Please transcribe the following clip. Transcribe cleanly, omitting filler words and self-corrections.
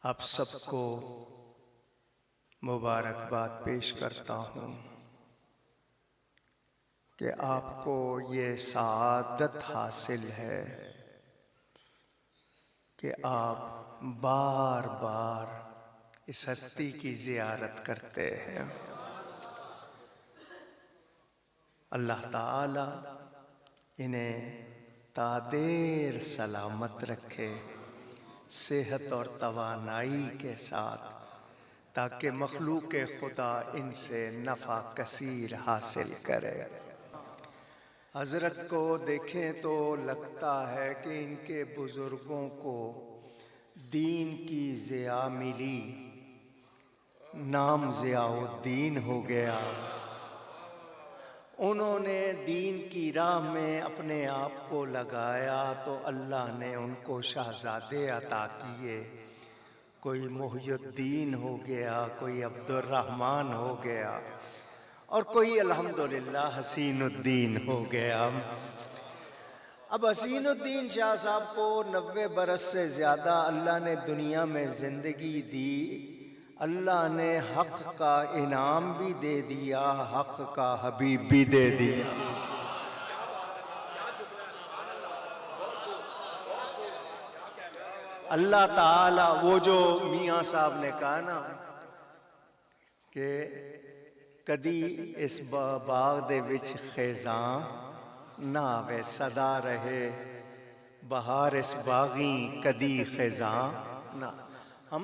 आप सबको मुबारकबाद पेश करता हूँ कि आपको ये सआदत हासिल है कि आप बार बार इस हस्ती की ज़ियारत करते हैं। अल्लाह ताला इन्हें तादेर सलामत रखे, सेहत और तवानाई के साथ, ताकि मखलूक खुदा इनसे नफ़ा कसीर हासिल करे। हज़रत को देखें तो लगता है कि इनके बुज़ुर्गों को दीन की ज़िया मिली, नाम ज़ियाउद्दीन हो गया। उन्होंने दीन की राह में अपने आप को लगाया तो अल्लाह ने उनको शहज़ादे अता किए। कोई मुहियुद्दीन हो गया, कोई अब्दुर्रहमान हो गया और कोई अल्हम्दुलिल्लाह हसीनुद्दीन हो गया। अब हसीनुद्दीन शाह साहब को 90 बरस से ज़्यादा अल्लाह ने दुनिया में ज़िंदगी दी। अल्लाह ने हक़ का इनाम भी दे दिया, हक़ का हबीब भी दे दिया। अल्लाह ताला, वो जो मियाँ साहब ने कहा ना कि कदी इस बाग दे विच ख़ेज़ां ना आवे, सदा रहे बहार इस बागी कदी ख़ेज़ां ना।